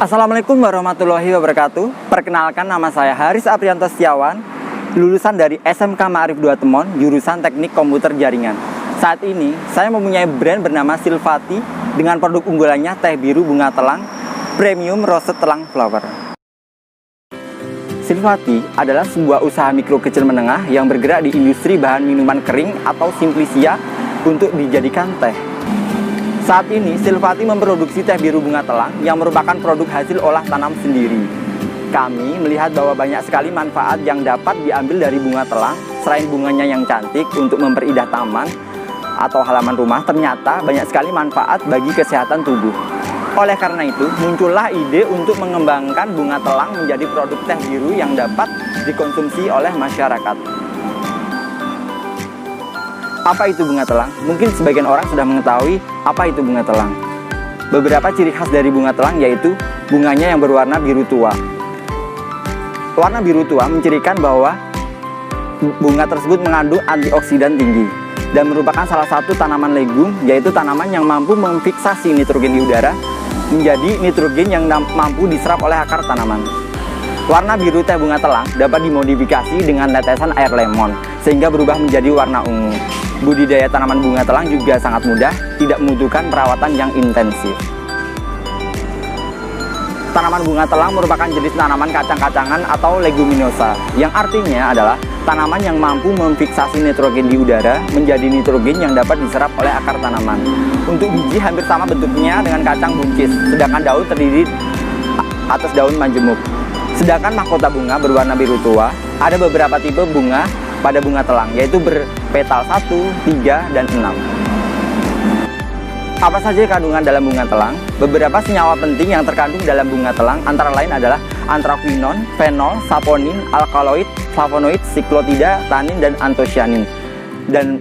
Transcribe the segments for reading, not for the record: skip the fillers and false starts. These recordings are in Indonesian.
Assalamualaikum warahmatullahi wabarakatuh. Perkenalkan, nama saya Haris Aprianto Setiawan, lulusan dari SMK Ma'arif 2 Temon, jurusan Teknik Komputer Jaringan. Saat ini, saya mempunyai brand bernama Silvati dengan produk unggulannya teh biru bunga telang Premium Roasted Telang Flower. Silvati adalah sebuah usaha mikro kecil menengah yang bergerak di industri bahan minuman kering atau simplisia untuk dijadikan teh. Saat ini, Silvati memproduksi teh biru bunga telang yang merupakan produk hasil olah tanam sendiri. Kami melihat bahwa banyak sekali manfaat yang dapat diambil dari bunga telang. Selain bunganya yang cantik untuk memperindah taman atau halaman rumah, ternyata banyak sekali manfaat bagi kesehatan tubuh. Oleh karena itu, muncullah ide untuk mengembangkan bunga telang menjadi produk teh biru yang dapat dikonsumsi oleh masyarakat. Apa itu bunga telang? Mungkin sebagian orang sudah mengetahui apa itu bunga telang. Beberapa ciri khas dari bunga telang yaitu bunganya yang berwarna biru tua. Warna biru tua mencirikan bahwa bunga tersebut mengandung antioksidan tinggi dan merupakan salah satu tanaman legum, yaitu tanaman yang mampu memfiksasi nitrogen di udara menjadi nitrogen yang mampu diserap oleh akar tanaman. Warna biru teh bunga telang dapat dimodifikasi dengan tetesan air lemon sehingga berubah menjadi warna ungu. Budidaya tanaman bunga telang juga sangat mudah, tidak membutuhkan perawatan yang intensif. Tanaman bunga telang merupakan jenis tanaman kacang-kacangan atau leguminosa, yang artinya adalah tanaman yang mampu memfiksasi nitrogen di udara menjadi nitrogen yang dapat diserap oleh akar tanaman. Untuk biji hampir sama bentuknya dengan kacang buncis, sedangkan daun terdiri atas daun majemuk. Sedangkan mahkota bunga berwarna biru tua. Ada beberapa tipe bunga pada bunga telang, yaitu berpetal 1, 3, dan 6. Apa saja kandungan dalam bunga telang? Beberapa senyawa penting yang terkandung dalam bunga telang antara lain adalah anthraquinone, fenol, saponin, alkaloid, flavonoid, siklotida, tanin, dan antosianin. Dan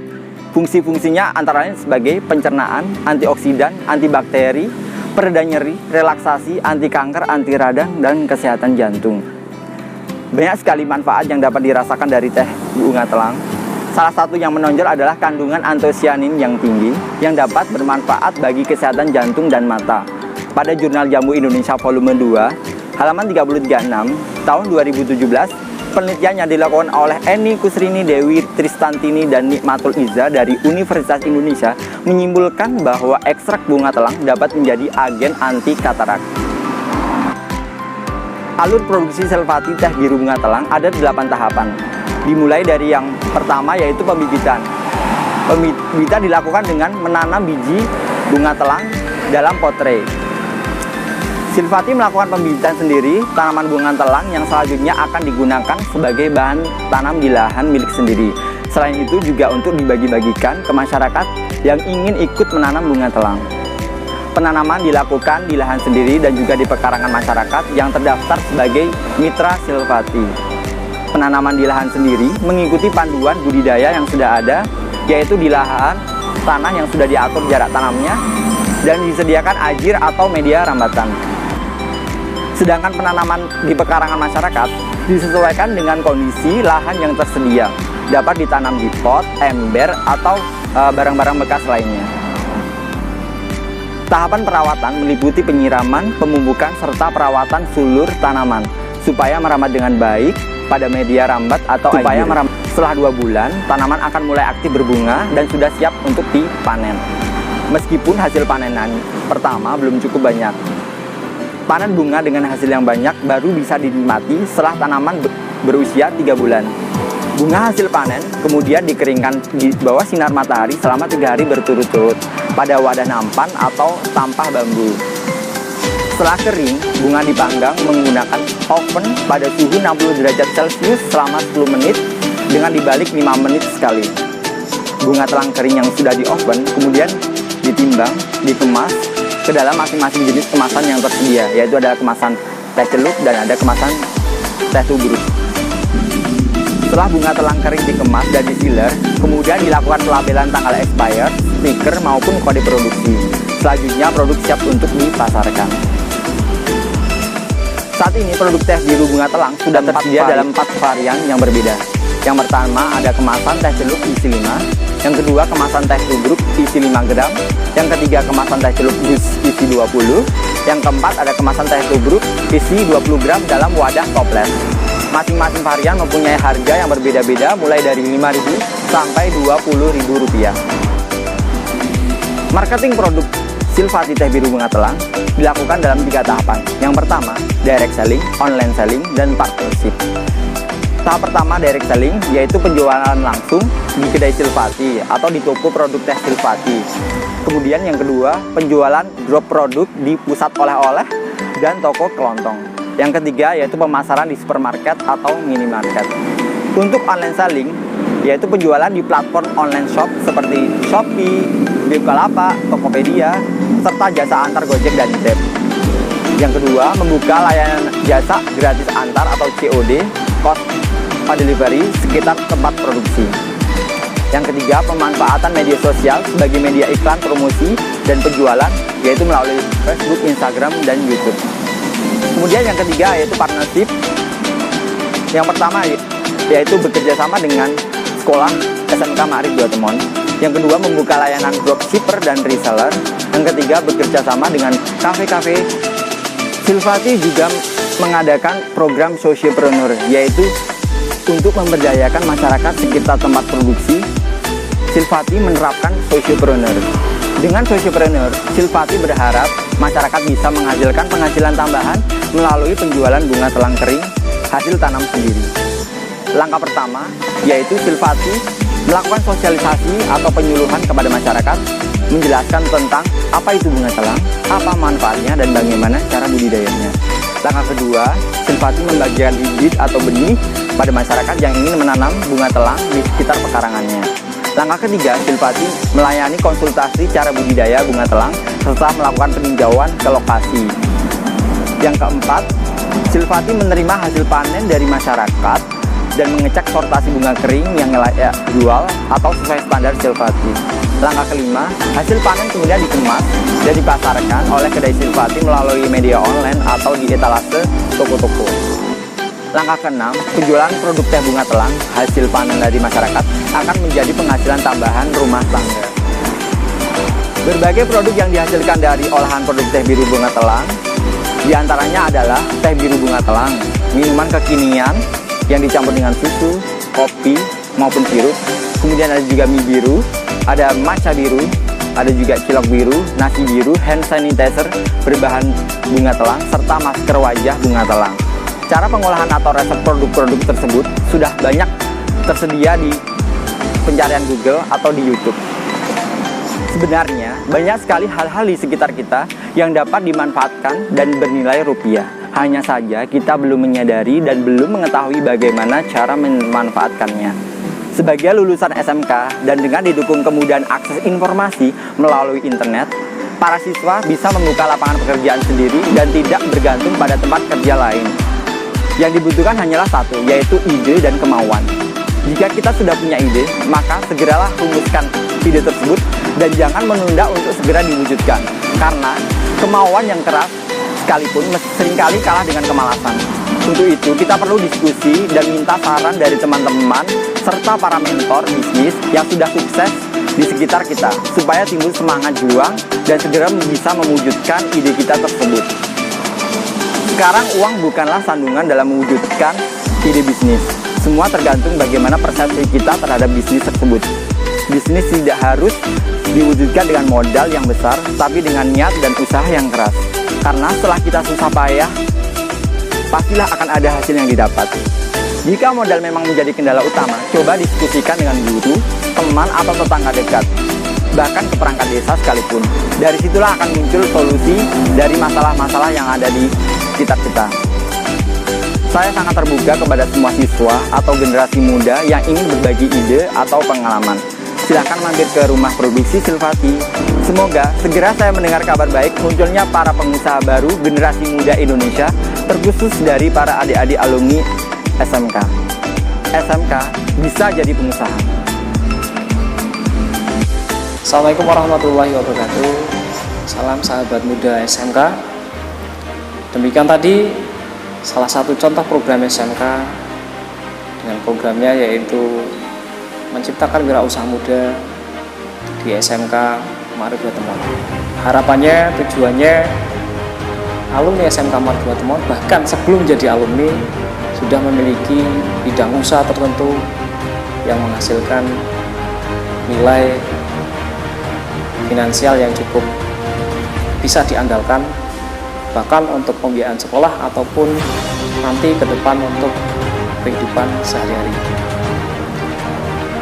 fungsi-fungsinya antara lain sebagai pencernaan, antioksidan, antibakteri, pereda nyeri, relaksasi, anti kanker, anti radang, dan kesehatan jantung. Banyak sekali manfaat yang dapat dirasakan dari teh bunga telang. Salah satu yang menonjol adalah kandungan antosianin yang tinggi yang dapat bermanfaat bagi kesehatan jantung dan mata. Pada Jurnal Jamu Indonesia Volume 2, halaman 336 tahun 2017, penelitian yang dilakukan oleh Eni Kusrini Dewi Tristantini dan Nikmatul Iza dari Universitas Indonesia menyimpulkan bahwa ekstrak bunga telang dapat menjadi agen anti katarak. Alur produksi Silvati teh biru bunga telang ada 8 tahapan. Dimulai dari yang pertama, yaitu pembibitan. Pembibitan dilakukan dengan menanam biji bunga telang dalam pot tray. Silvati melakukan pembibitan sendiri tanaman bunga telang yang selanjutnya akan digunakan sebagai bahan tanam di lahan milik sendiri. Selain itu juga untuk dibagi-bagikan ke masyarakat yang ingin ikut menanam bunga telang. Penanaman dilakukan di lahan sendiri dan juga di pekarangan masyarakat yang terdaftar sebagai mitra Silvati. Penanaman di lahan sendiri mengikuti panduan budidaya yang sudah ada, yaitu di lahan tanah yang sudah diatur jarak tanamnya dan disediakan ajir atau media rambatan. Sedangkan penanaman di pekarangan masyarakat disesuaikan dengan kondisi lahan yang tersedia, dapat ditanam di pot, ember, atau barang-barang bekas lainnya. Tahapan perawatan meliputi penyiraman, pemupukan, serta perawatan sulur tanaman supaya merambat dengan baik pada media rambat atau ajir. Setelah 2 bulan, tanaman akan mulai aktif berbunga dan sudah siap untuk dipanen. Meskipun hasil panenan pertama belum cukup banyak, panen bunga dengan hasil yang banyak baru bisa dinikmati setelah tanaman berusia 3 bulan. Bunga hasil panen kemudian dikeringkan di bawah sinar matahari selama 3 hari berturut-turut pada wadah nampan atau tampah bambu. Setelah kering, bunga dipanggang menggunakan oven pada suhu 60 derajat Celcius selama 10 menit dengan dibalik 5 menit sekali. Bunga telang kering yang sudah di oven kemudian ditimbang, dikemas ke dalam masing-masing jenis kemasan yang tersedia, yaitu ada kemasan teh celup dan ada kemasan teh tubruk. Setelah bunga telang kering dikemas dan disealer, kemudian dilakukan pelabelan tanggal expired, stiker maupun kode produksi. Selanjutnya produk siap untuk dipasarkan. Saat ini produk teh biru bunga telang sudah tersedia dalam 4 varian yang berbeda. Yang pertama ada kemasan teh celup isi 5, yang kedua kemasan teh tubruk isi 5 gram, yang ketiga kemasan teh celup jus isi 20, Yang keempat, ada kemasan teh tubruk isi 20 gram dalam wadah toples. Masing-masing varian mempunyai harga yang berbeda-beda mulai dari Rp5.000 sampai Rp20.000. Marketing produk Silvati Teh Biru Bunga Telang dilakukan dalam 3 tahapan. Yang pertama, direct selling, online selling, dan partnership. Tahap pertama, direct selling, yaitu penjualan langsung di kedai Silvati atau di toko produk teh Silvati. Kemudian yang kedua, penjualan drop produk di pusat oleh-oleh dan toko kelontong. Yang ketiga, yaitu pemasaran di supermarket atau minimarket. Untuk online selling, yaitu penjualan di platform online shop seperti Shopee, Bukalapak, Tokopedia, serta jasa antar Gojek dan Grab. Yang kedua, membuka layanan jasa gratis antar atau COD, cost on delivery, sekitar tempat produksi. Yang ketiga, pemanfaatan media sosial sebagai media iklan, promosi, dan penjualan, yaitu melalui Facebook, Instagram, dan YouTube. Kemudian yang ketiga, yaitu partnership. Yang pertama, yaitu bekerja sama dengan sekolah SMK Ma'arif Dua Temon. Yang kedua, membuka layanan dropshipper dan reseller. Yang ketiga, bekerja sama dengan kafe-kafe. Silvati juga mengadakan program sociopreneur, yaitu untuk memberdayakan masyarakat sekitar tempat produksi. Silvati menerapkan sociopreneur. Dengan sociopreneur, Silvati berharap masyarakat bisa menghasilkan penghasilan tambahan melalui penjualan bunga telang kering hasil tanam sendiri. Langkah pertama, yaitu Silvati melakukan sosialisasi atau penyuluhan kepada masyarakat, menjelaskan tentang apa itu bunga telang, apa manfaatnya, dan bagaimana cara budidayanya. Langkah kedua, Silvati membagikan bibit atau benih pada masyarakat yang ingin menanam bunga telang di sekitar pekarangannya. Langkah ketiga, Silvati melayani konsultasi cara budidaya bunga telang serta melakukan peninjauan ke lokasi. Yang keempat, Silvati menerima hasil panen dari masyarakat dan mengecek sortasi bunga kering yang layak jual atau sesuai standar Silvati. Langkah kelima, hasil panen kemudian dikemas dan dipasarkan oleh kedai Silvati melalui media online atau di etalase toko-toko. Langkah keenam, penjualan produk teh bunga telang hasil panen dari masyarakat akan menjadi penghasilan tambahan rumah tangga. Berbagai produk yang dihasilkan dari olahan produk teh biru bunga telang, diantaranya adalah teh biru bunga telang, minuman kekinian yang dicampur dengan susu, kopi, maupun sirup. Kemudian ada juga mie biru, ada matcha biru, ada juga cilok biru, nasi biru, hand sanitizer berbahan bunga telang, serta masker wajah bunga telang. Cara pengolahan atau resep produk-produk tersebut sudah banyak tersedia di pencarian Google atau di YouTube. Sebenarnya, banyak sekali hal-hal di sekitar kita yang dapat dimanfaatkan dan bernilai rupiah. Hanya saja kita belum menyadari dan belum mengetahui bagaimana cara memanfaatkannya. Sebagai lulusan SMK dan dengan didukung kemudahan akses informasi melalui internet, para siswa bisa membuka lapangan pekerjaan sendiri dan tidak bergantung pada tempat kerja lain. Yang dibutuhkan hanyalah satu, yaitu ide dan kemauan. Jika kita sudah punya ide, maka segeralah rumuskan ide tersebut dan jangan menunda untuk segera diwujudkan. Karena kemauan yang keras sekalipun seringkali kalah dengan kemalasan. Untuk itu, kita perlu diskusi dan minta saran dari teman-teman serta para mentor bisnis yang sudah sukses di sekitar kita, supaya timbul semangat juang dan segera bisa mewujudkan ide kita tersebut. Sekarang uang bukanlah sandungan dalam mewujudkan ide bisnis. Semua tergantung bagaimana persepsi kita terhadap bisnis tersebut. Bisnis tidak harus diwujudkan dengan modal yang besar, tapi dengan niat dan usaha yang keras. Karena setelah kita susah payah, pastilah akan ada hasil yang didapat. Jika modal memang menjadi kendala utama, coba diskusikan dengan guru, teman, atau tetangga dekat. Bahkan ke perangkat desa sekalipun. Dari situlah akan muncul solusi dari masalah-masalah yang ada di sekitar kita. Saya sangat terbuka kepada semua siswa atau generasi muda yang ingin berbagi ide atau pengalaman. Silahkan mampir ke rumah produksi Silvati. Semoga segera saya mendengar kabar baik munculnya para pengusaha baru generasi muda Indonesia, terkhusus dari para adik-adik alumni SMK. SMK bisa jadi pengusaha. Assalamualaikum warahmatullahi wabarakatuh. Salam sahabat muda SMK. Demikian tadi salah satu contoh program SMK dengan programnya yaitu menciptakan wirausaha muda di SMK Ma'arif Dua Temon. Harapannya, tujuannya alumni SMK Marga Temon, bahkan sebelum jadi alumni sudah memiliki bidang usaha tertentu yang menghasilkan nilai finansial yang cukup bisa diandalkan, bahkan untuk pembiayaan sekolah ataupun nanti ke depan untuk kehidupan sehari-hari.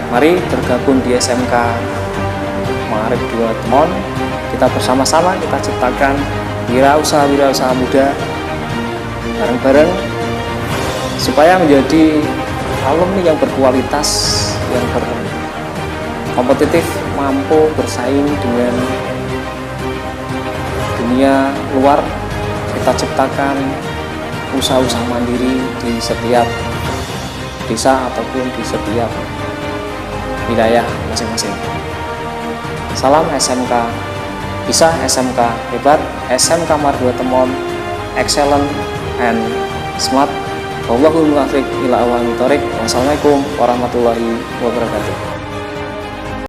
Mari bergabung di SMK Maarif 2 Temon. Kita bersama-sama kita ciptakan wirausaha muda bareng-bareng supaya menjadi alumni yang berkualitas, yang berkompetitif, mampu bersaing dengan dunia luar. Kita ciptakan usaha-usaha mandiri di setiap desa ataupun di setiap wilayah masing-masing. Salam SMK bisa, SMK hebat, SMK Marga Temon excellent and smart. Wallahul muwaffiq ila aqwamit thoriq. Wassalamualaikum warahmatullahi wabarakatuh.